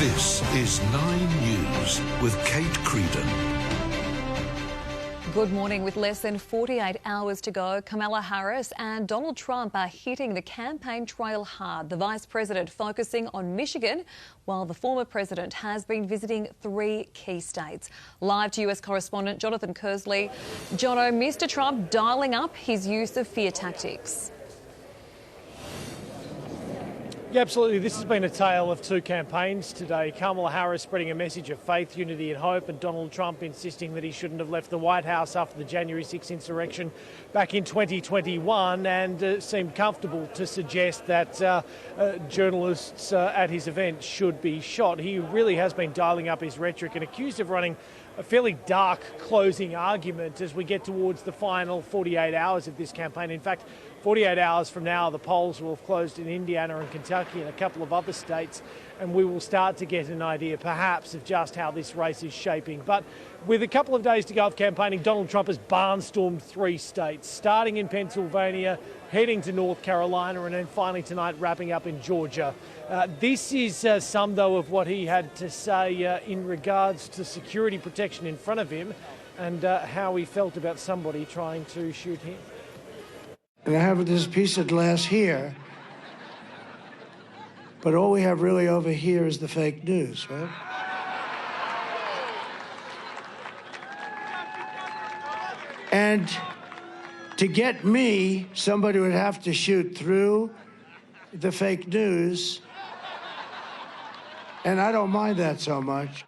This is 9 News with Kate Creedon. Good morning. With less than 48 hours to go, Kamala Harris and Donald Trump are hitting the campaign trail hard. The Vice President focusing on Michigan, while the former president has been visiting 3 key states. Live to US correspondent Jonathan Kersley. Jono, Mr Trump dialing up his use of fear tactics. Yeah, absolutely. This has been a tale of 2 campaigns today. Kamala Harris spreading a message of faith, unity and hope, and Donald Trump insisting that he shouldn't have left the White House after the January 6th insurrection back in 2021 and seemed comfortable to suggest that journalists at his event should be shot. He really has been dialing up his rhetoric and accused of running a fairly dark closing argument as we get towards the final 48 hours of this campaign. In fact, 48 hours from now, the polls will have closed in Indiana and Kentucky and a couple of other states, and we will start to get an idea, perhaps, of just how this race is shaping. But with a couple of days to go of campaigning, Donald Trump has barnstormed 3 states, starting in Pennsylvania, heading to North Carolina, and then finally tonight wrapping up in Georgia. This is some, though, of what he had to say in regards to security protection in front of him and how he felt about somebody trying to shoot him. And I have this piece of glass here, but all we have really over here is the fake news, right? And to get me, somebody would have to shoot through the fake news, and I don't mind that so much.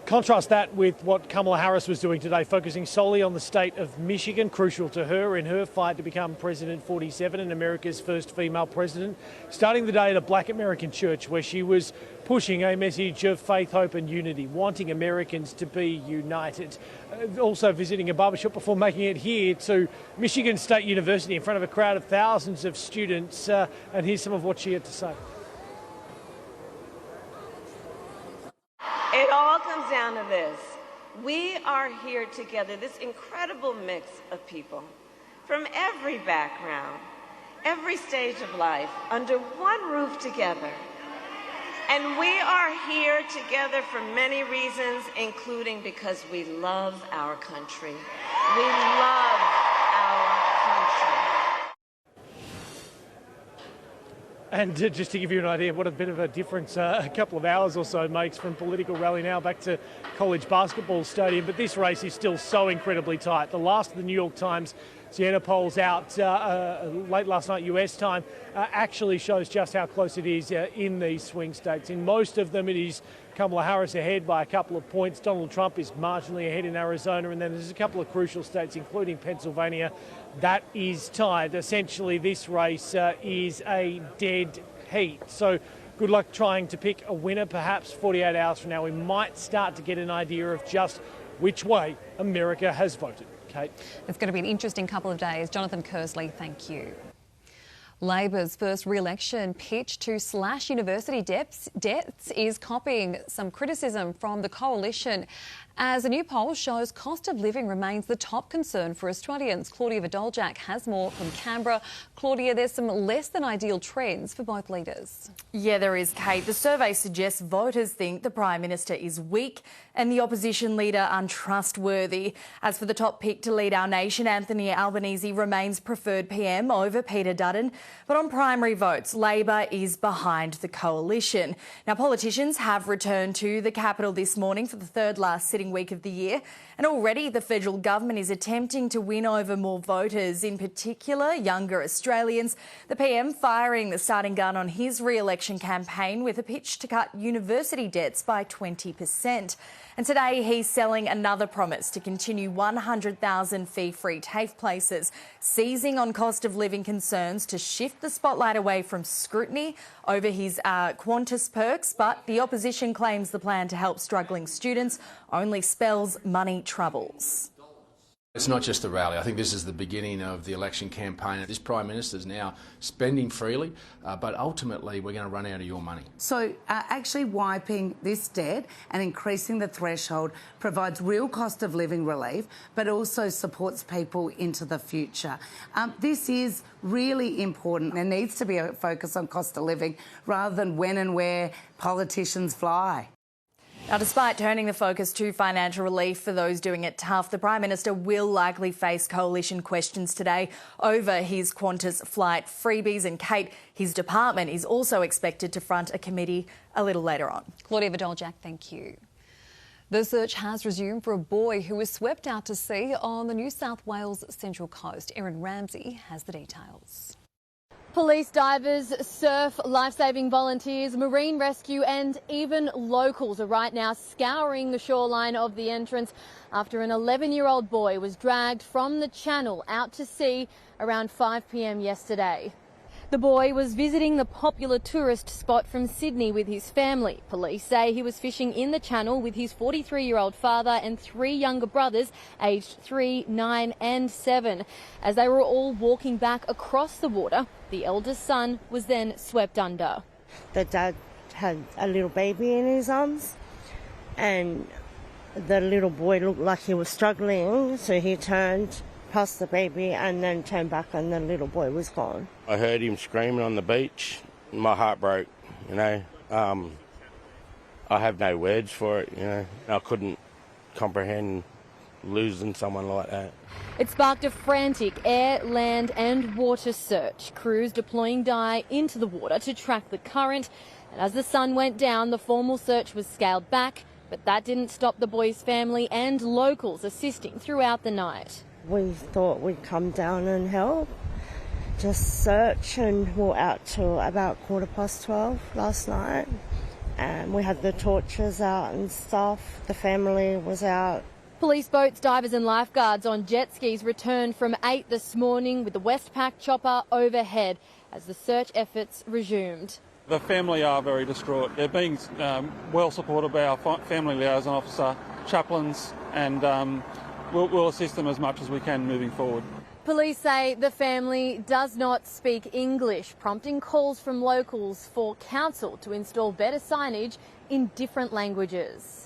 Contrast that with what Kamala Harris was doing today, focusing solely on the state of Michigan, crucial to her in her fight to become President 47 and America's first female president, starting the day at a Black American church where she was pushing a message of faith, hope and unity, wanting Americans to be united. Also visiting a barbershop before making it here to Michigan State University in front of a crowd of thousands of students. And here's some of what she had to say. It all comes down to this. We are here together, this incredible mix of people from every background, every stage of life, under one roof together. And we are here together for many reasons, including because we love our country. We love our country. And just to give you an idea what a bit of a difference a couple of hours or so makes from political rally now back to college basketball stadium. But this race is still so incredibly tight. The last of the New York Times Siena polls out late last night US time actually shows just how close it is in these swing states. In most of them it is Kamala Harris ahead by a couple of points. Donald Trump is marginally ahead in Arizona, and then there's a couple of crucial states, including Pennsylvania, that is tied. Essentially, this race is a dead heat. So good luck trying to pick a winner. Perhaps 48 hours from now we might start to get an idea of just which way America has voted. Kate? It's going to be an interesting couple of days. Jonathan Kersley, thank you. Labor's first re-election pitch to slash university debts is copying some criticism from the coalition, as a new poll shows cost of living remains the top concern for Australians. Claudia Vodoljak has more from Canberra. Claudia, there's some less than ideal trends for both leaders. Yeah, there is, Kate. The survey suggests voters think the Prime Minister is weak and the opposition leader untrustworthy. As for the top pick to lead our nation, Anthony Albanese remains preferred PM over Peter Dutton. But on primary votes, Labor is behind the coalition. Now, politicians have returned to the capital this morning for the third last sitting week of the year, and already the federal government is attempting to win over more voters, in particular younger Australians. The PM firing the starting gun on his re-election campaign with a pitch to cut university debts by 20%. And today he's selling another promise to continue 100,000 fee-free TAFE places, seizing on cost of living concerns to shift the spotlight away from scrutiny over his Qantas perks. But the opposition claims the plan to help struggling students only spells money troubles. It's not just the rally. I think this is the beginning of the election campaign. This Prime Minister is now spending freely, but ultimately we're going to run out of your money. So actually wiping this debt and increasing the threshold provides real cost of living relief, but also supports people into the future. This is really important. There needs to be a focus on cost of living rather than when and where politicians fly. Now, despite turning the focus to financial relief for those doing it tough, the Prime Minister will likely face coalition questions today over his Qantas flight freebies. And Kate, his department is also expected to front a committee a little later on. Claudia Vidal-Jack, thank you. The search has resumed for a boy who was swept out to sea on the New South Wales Central Coast. Erin Ramsey has the details. Police, divers, surf, life-saving volunteers, marine rescue and even locals are right now scouring the shoreline of the entrance after an 11-year-old boy was dragged from the channel out to sea around 5 p.m. yesterday. The boy was visiting the popular tourist spot from Sydney with his family. Police say he was fishing in the channel with his 43-year-old father and 3 younger brothers aged 3, 9 and 7. As they were all walking back across the water, the eldest son was then swept under. The dad had a little baby in his arms and the little boy looked like he was struggling, so he turned past the baby and then turned back and the little boy was gone. I heard him screaming on the beach. My heart broke, you know. I have no words for it, you know. I couldn't comprehend losing someone like that. It sparked a frantic air, land and water search. Crews deploying dye into the water to track the current. And as the sun went down, the formal search was scaled back, but that didn't stop the boy's family and locals assisting throughout the night. We thought we'd come down and help, just search, and we were out till about 12:15 last night. And we had the torches out and stuff. The family was out. Police boats, divers and lifeguards on jet skis returned from 8 this morning with the Westpac chopper overhead as the search efforts resumed. The family are very distraught. They're being well supported by our family liaison officer, chaplains, and we'll assist them as much as we can moving forward. Police say the family does not speak English, prompting calls from locals for council to install better signage in different languages.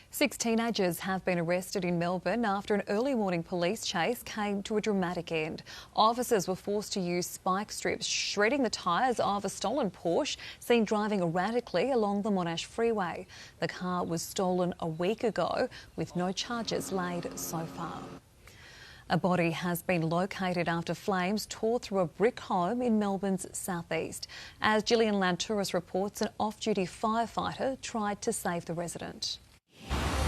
6 teenagers have been arrested in Melbourne after an early morning police chase came to a dramatic end. Officers were forced to use spike strips, shredding the tyres of a stolen Porsche seen driving erratically along the Monash freeway. The car was stolen a week ago with no charges laid so far. A body has been located after flames tore through a brick home in Melbourne's southeast. As Gillian Lantouris reports, an off-duty firefighter tried to save the resident.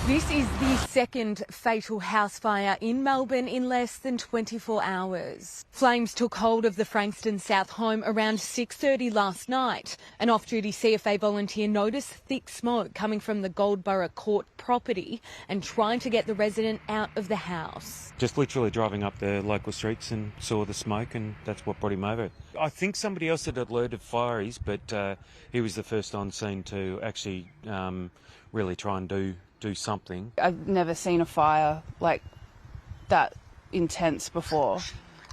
This is the second fatal house fire in Melbourne in less than 24 hours. Flames took hold of the Frankston South home around 6:30 last night. An off-duty CFA volunteer noticed thick smoke coming from the Goldborough Court property and trying to get the resident out of the house. Just literally driving up the local streets and saw the smoke, and that's what brought him over. I think somebody else had alerted fireys, but he was the first on scene to actually really try and do something. I've never seen a fire like that intense before.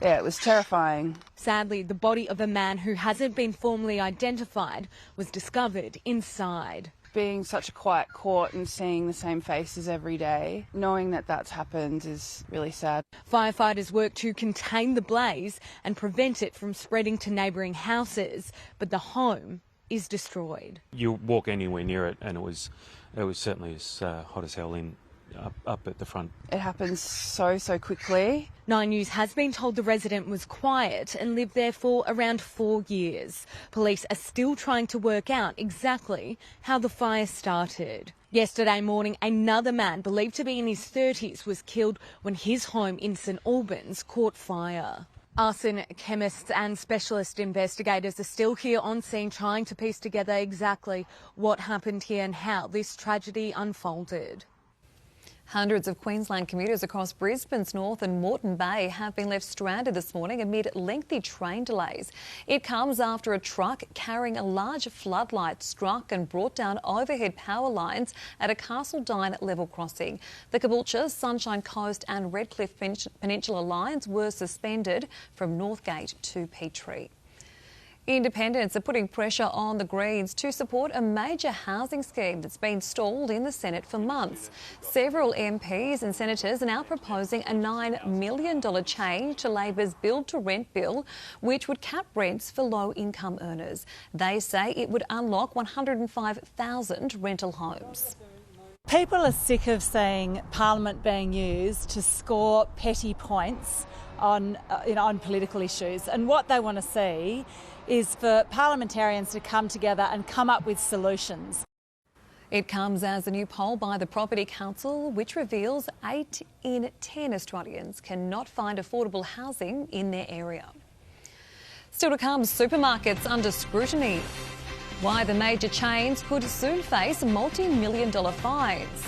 Yeah, it was terrifying. Sadly, the body of a man who hasn't been formally identified was discovered inside. Being such a quiet court and seeing the same faces every day, knowing that that's happened is really sad. Firefighters worked to contain the blaze and prevent it from spreading to neighbouring houses, but the home is destroyed. You walk anywhere near it and it was certainly as hot as hell up at the front. It happens so quickly. 9 News has been told the resident was quiet and lived there for around 4 years. Police are still trying to work out exactly how the fire started. Yesterday morning, another man believed to be in his 30s was killed when his home in St Albans caught fire. Arson chemists and specialist investigators are still here on scene trying to piece together exactly what happened here and how this tragedy unfolded. Hundreds of Queensland commuters across Brisbane's North and Moreton Bay have been left stranded this morning amid lengthy train delays. It comes after a truck carrying a large floodlight struck and brought down overhead power lines at a Castledine level crossing. The Caboolture, Sunshine Coast and Redcliffe Peninsula lines were suspended from Northgate to Petrie. Independents are putting pressure on the Greens to support a major housing scheme that's been stalled in the Senate for months. Several MPs and senators are now proposing a $9 million change to Labor's build-to-rent bill, which would cap rents for low-income earners. They say it would unlock 105,000 rental homes. People are sick of seeing Parliament being used to score petty points on political issues, and what they want to see is for parliamentarians to come together and come up with solutions. It comes as a new poll by the Property Council, which reveals 8 in 10 Australians cannot find affordable housing in their area. Still to come, supermarkets under scrutiny. Why the major chains could soon face multi-million-dollar fines.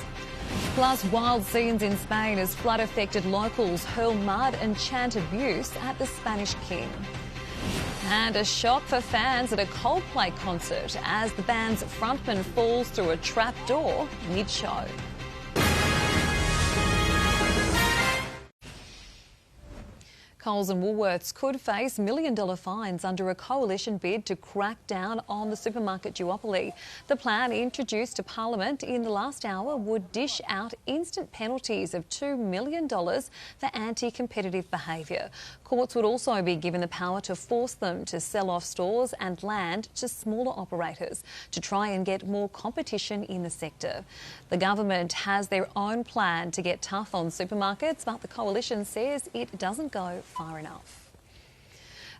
Plus, wild scenes in Spain as flood-affected locals hurl mud and chant abuse at the Spanish king. And a shock for fans at a Coldplay concert as the band's frontman falls through a trap door mid-show. Coles and Woolworths could face million-dollar fines under a coalition bid to crack down on the supermarket duopoly. The plan, introduced to Parliament in the last hour, would dish out instant penalties of $2 million for anti-competitive behaviour. Courts would also be given the power to force them to sell off stores and land to smaller operators to try and get more competition in the sector. The government has their own plan to get tough on supermarkets, but the coalition says it doesn't go far enough.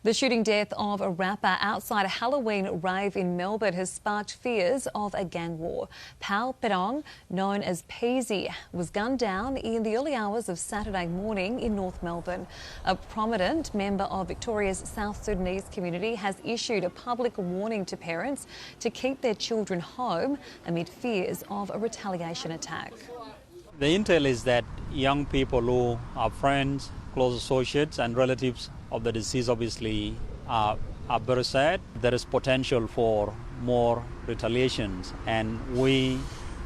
The shooting death of a rapper outside a Halloween rave in Melbourne has sparked fears of a gang war. Pal Pedong, known as Peasy, was gunned down in the early hours of Saturday morning in North Melbourne. A prominent member of Victoria's South Sudanese community has issued a public warning to parents to keep their children home amid fears of a retaliation attack. The intel is that young people who are friends, close associates and relatives of the deceased obviously are very sad. There is potential for more retaliations, and we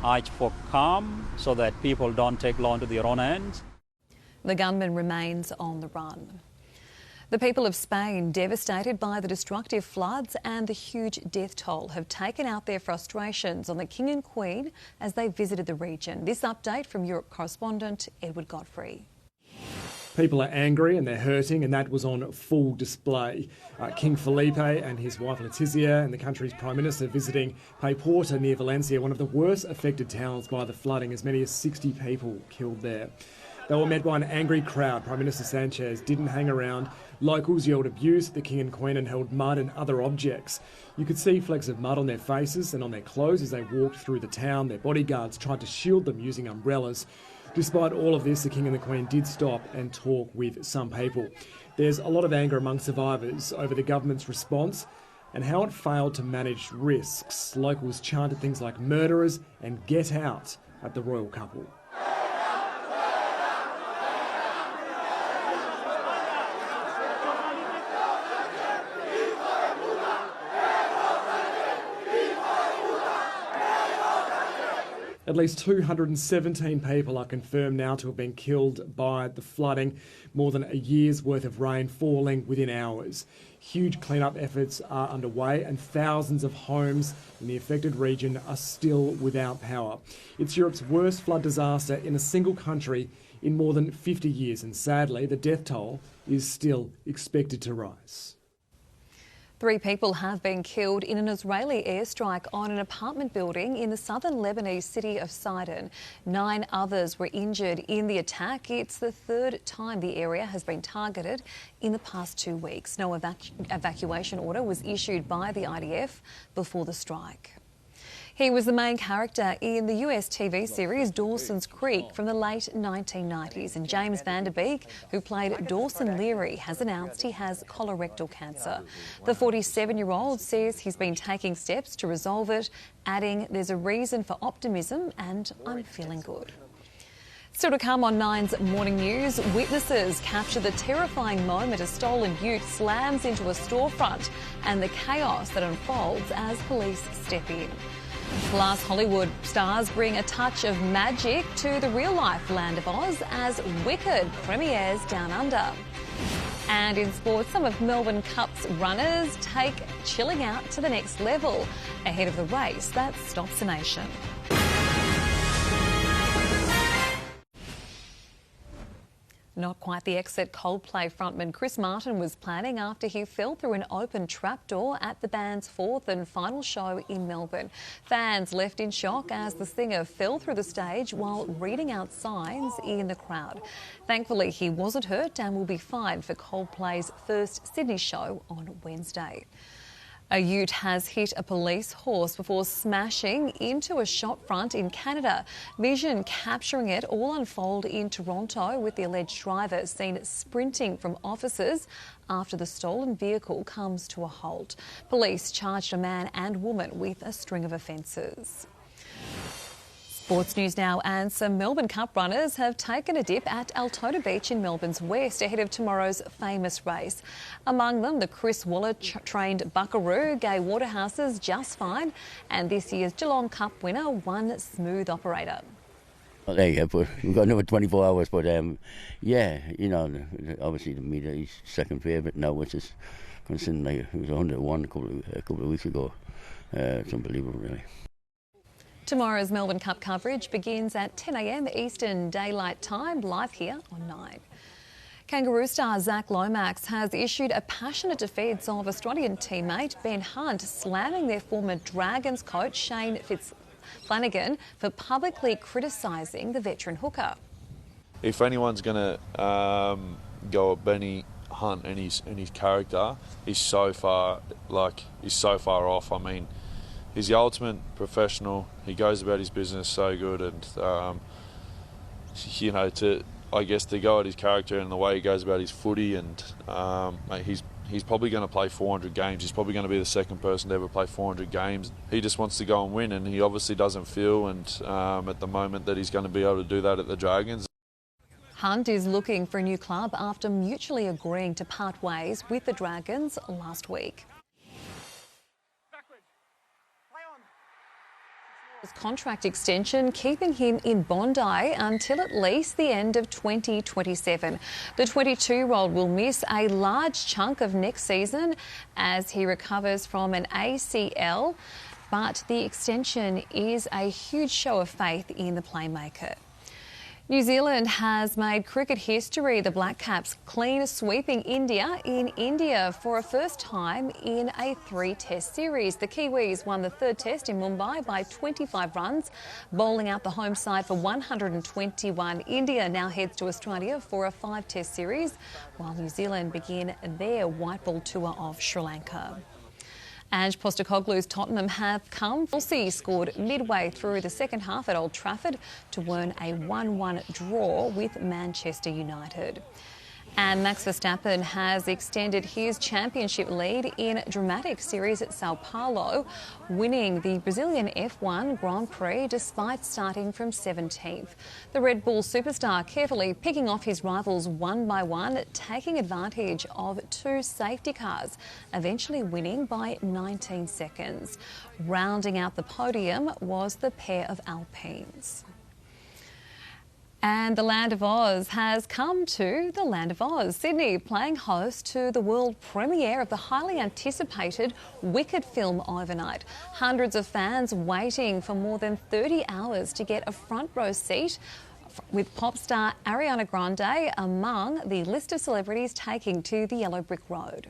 urge for calm so that people don't take law into their own hands. The gunman remains on the run. The people of Spain, devastated by the destructive floods and the huge death toll, have taken out their frustrations on the King and Queen as they visited the region. This update from Europe correspondent Edward Godfrey. People are angry and they're hurting, and that was on full display. King Felipe and his wife Letizia and the country's Prime Minister visiting Paiporta near Valencia, one of the worst affected towns by the flooding, as many as 60 people killed there. They were met by an angry crowd. Prime Minister Sanchez didn't hang around. Locals yelled abuse at the King and Queen and hurled mud and other objects. You could see flecks of mud on their faces and on their clothes as they walked through the town. Their bodyguards tried to shield them using umbrellas. Despite all of this, the King and the Queen did stop and talk with some people. There's a lot of anger among survivors over the government's response and how it failed to manage risks. Locals chanted things like murderers and get out at the royal couple. At least 217 people are confirmed now to have been killed by the flooding, more than a year's worth of rain falling within hours. Huge cleanup efforts are underway and thousands of homes in the affected region are still without power. It's Europe's worst flood disaster in a single country in more than 50 years, and sadly the death toll is still expected to rise. 3 people have been killed in an Israeli airstrike on an apartment building in the southern Lebanese city of Sidon. 9 others were injured in the attack. It's the 3rd time the area has been targeted in the past 2 weeks. No evacuation order was issued by the IDF before the strike. He was the main character in the US TV series Dawson's Creek from the late 1990s, and James Van Der Beek, who played Dawson Leary, has announced he has colorectal cancer. The 47-year-old says he's been taking steps to resolve it, adding, "There's a reason for optimism and I'm feeling good." Still to come on Nine's Morning News, witnesses capture the terrifying moment a stolen ute slams into a storefront and the chaos that unfolds as police step in. Plus, Hollywood stars bring a touch of magic to the real-life Land of Oz as Wicked premieres Down Under. And in sports, some of Melbourne Cup's runners take chilling out to the next level ahead of the race that stops the nation. Not quite the exit Coldplay frontman Chris Martin was planning after he fell through an open trapdoor at the band's fourth and final show in Melbourne. Fans left in shock as the singer fell through the stage while reading out signs in the crowd. Thankfully, he wasn't hurt and will be fine for Coldplay's first Sydney show on Wednesday. A ute has hit a police horse before smashing into a shop front in Canada. Vision capturing it all unfold in Toronto, with the alleged driver seen sprinting from officers after the stolen vehicle comes to a halt. Police charged a man and woman with a string of offences. Sports news now, and some Melbourne Cup runners have taken a dip at Altona Beach in Melbourne's west ahead of tomorrow's famous race. Among them, the Chris Waller-trained Buckaroo, Gay Waterhouse's Just Fine, and this year's Geelong Cup winner, One Smooth Operator. Well, there you go, we've got another 24 hours, but yeah, you know, obviously the media is second favourite now, which is considering like it was 101 a couple of weeks ago. It's unbelievable, really. Tomorrow's Melbourne Cup coverage begins at 10 a.m. Eastern Daylight Time, live here on 9. Kangaroo star Zach Lomax has issued a passionate defence of Australian teammate Ben Hunt, slamming their former Dragons coach Shane Flanagan for publicly criticising the veteran hooker. If anyone's going to go at Benny Hunt and his character, he's so far off. I mean, he's the ultimate professional. He goes about his business so good, and you know, to go at his character and the way he goes about his footy, and he's probably going to play 400 games. He's probably going to be the second person to ever play 400 games. He just wants to go and win, and he obviously doesn't feel at the moment that he's going to be able to do that at the Dragons. Hunt is looking for a new club after mutually agreeing to part ways with the Dragons last week. His contract extension keeping him in Bondi until at least the end of 2027. The 22-year-old will miss a large chunk of next season as he recovers from an ACL, but the extension is a huge show of faith in the playmaker. New Zealand has made cricket history. The Black Caps clean sweeping India in India for a first time in a 3-test series. The Kiwis won the third test in Mumbai by 25 runs, bowling out the home side for 121. India now heads to Australia for a 5-test series, while New Zealand begin their white ball tour of Sri Lanka. Ange Postecoglou's Tottenham have come. Chelsea scored midway through the second half at Old Trafford to earn a 1-1 draw with Manchester United. And Max Verstappen has extended his championship lead in a dramatic series at Sao Paulo, winning the Brazilian F1 Grand Prix despite starting from 17th. The Red Bull superstar carefully picking off his rivals one by one, taking advantage of 2 safety cars, eventually winning by 19 seconds. Rounding out the podium was the pair of Alpines. And the Land of Oz has come to the Land of Oz. Sydney playing host to the world premiere of the highly anticipated Wicked film overnight. Hundreds of fans waiting for more than 30 hours to get a front row seat, with pop star Ariana Grande among the list of celebrities taking to the Yellow Brick Road.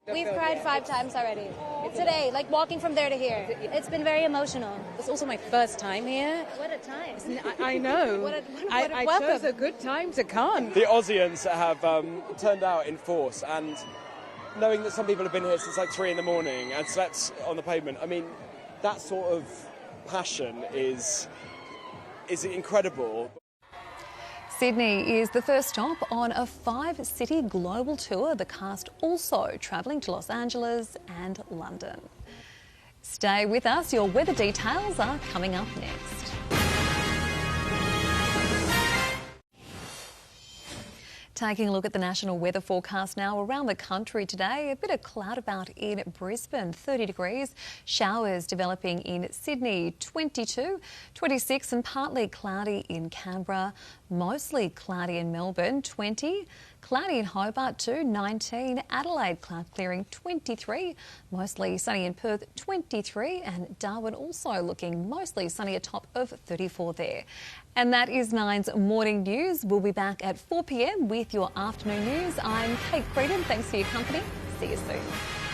We've cried 5 times already. Today, like walking from there to here. It's been very emotional. It's also my first time here. What a time. I know. What a I welcome. chose a good time to come. The Aussians have turned out in force, and knowing that some people have been here since like 3 in the morning and slept on the pavement, I mean, that sort of passion is incredible. Sydney is the first stop on a 5-city global tour, the cast also travelling to Los Angeles and London. Stay with us, your weather details are coming up next. Taking a look at the national weather forecast now around the country today. A bit of cloud about in Brisbane, 30 degrees. Showers developing in Sydney, 22, 26 and partly cloudy in Canberra. Mostly cloudy in Melbourne, 20. Cloudy in Hobart too, 19. Adelaide cloud clearing, 23. Mostly sunny in Perth, 23. And Darwin also looking mostly sunny, a top of 34 there. And that is Nine's morning news. We'll be back at 4 p.m. with your afternoon news. I'm Kate Creedon. Thanks for your company. See you soon.